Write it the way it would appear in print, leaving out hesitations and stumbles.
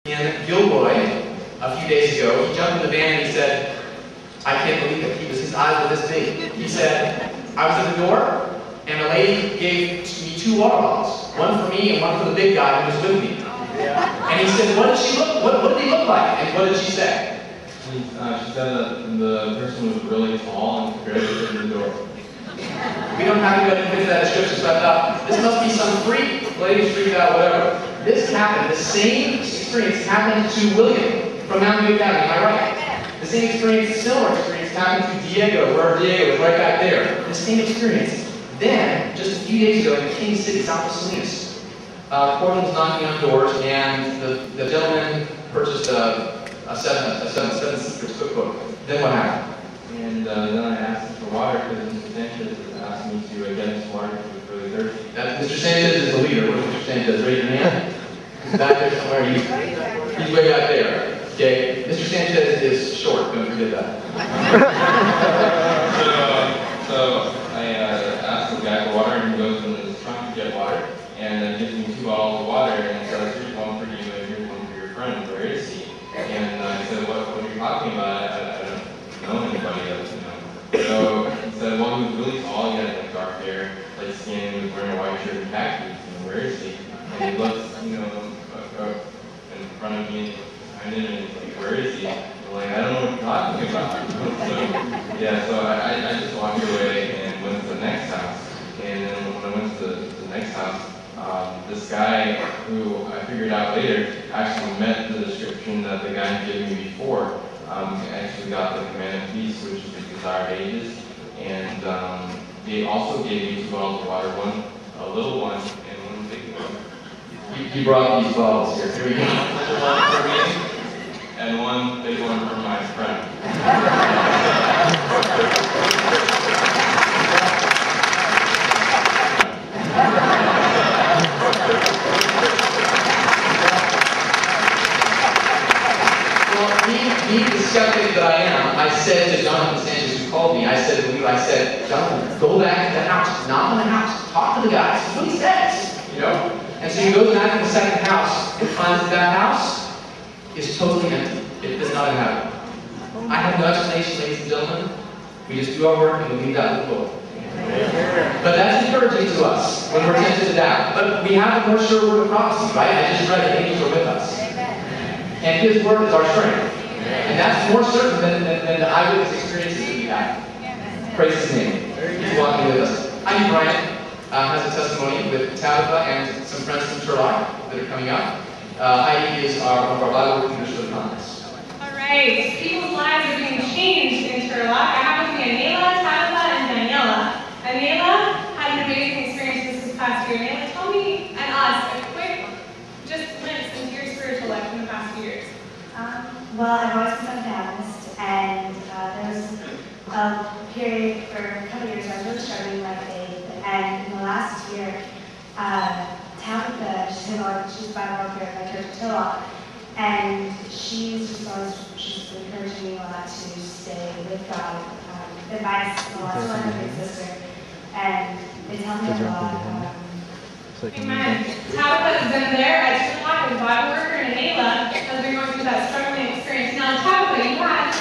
in Gilroy a few days ago. He jumped in the van and he said, I can't believe it. His eyes were this big. He said, I was at the door and a lady gave me 2 water bottles. One for me and one for the big guy who was with me. And he said, what did he look like? And what did she say? She said that the person was really tall and could barely fit in the door. We don't have anybody who fits that description, so I thought, this must be some freak. Ladies freaked out, whatever. This happened, the same experience happened to William from Mountain View Academy, am I right? The same experience, similar experience, happened to Diego, where Diego is right back there. The same experience. Then, just a few days ago, in King City, South of Salinas, Portland's knocking on doors, and the gentleman purchased a seven secrets cookbook. Then what happened? And then I asked him for water because Mr. Sanchez asked me to get him some water because he was really thirsty. Mr. Sanchez is the leader. What is Mr. Sanchez? Raise your hand. He's back there somewhere. He's way back there. Okay. Mr. Sanchez is short. Don't forget that. so I asked the guy for water, and he goes in his trunk to get water, and gives me 2 bottles of water, and says, here's one for you, and here's one for your friend. Where is he? And I said, what are you talking about? I don't know anybody else, you know. So he said, well, he was really tall, he had like dark hair, light skin, he was wearing a white shirt and khakis, you know, where is he? And he looks, you know, in front of me and behind him, and he's like, where is he? I'm like, I don't know what you're talking about. So, yeah, so I just walked away and went to the next house. And then when I went to the next house, this guy, who I figured out later, actually met the description that the guy had given me before. Actually got the command of peace, which is the desired ages. And they also gave me 2 bottles of water, one a little one and one big one. He brought these bottles here. Here we go. One for me and one big one for my friend. Being the skeptic that I am, I said to Jonathan Sanchez, who called me, I said to Leo, Jonathan, go back to the house, knock on the house, talk to the guys, that's what he says, you know? And so he goes back to the second house and finds that house is totally empty. It does not inhabit. I have no explanation, ladies and gentlemen. We just do our work and we leave that to the Lord. But that's encouraging to us when we're tempted to doubt. But we have a more sure word of prophecy, right? I just read that angels are with us. And His word is our strength. And that's more certain than the eyewitness experiences that we have. Praise His name. He's walking with us. Heidi Bryant has a testimony with Tabitha and some friends from Turlock that are coming up. Heidi is one of our Bible leaders for the conference. All right. People's lives are being changed in Turlock. I have with me Anela, Tabitha, and Daniela. Anela had an amazing experience this past year. Anela, tell me and us a quick glimpse into your spiritual life in the past few years. Well, I've always been a Baptist, and there was a period for a couple of years where I was really struggling with my faith. And in the last year, Tabitha, she's a Bible worker at my church at Turlock, and she's encouraging me a lot to stay with God. Advice a lot to my big sister, and they tell me a lot. Amen. Tabitha has been there at Turlock as a Bible worker, and Anela has been going through that struggling experience. Now, Tabitha, you had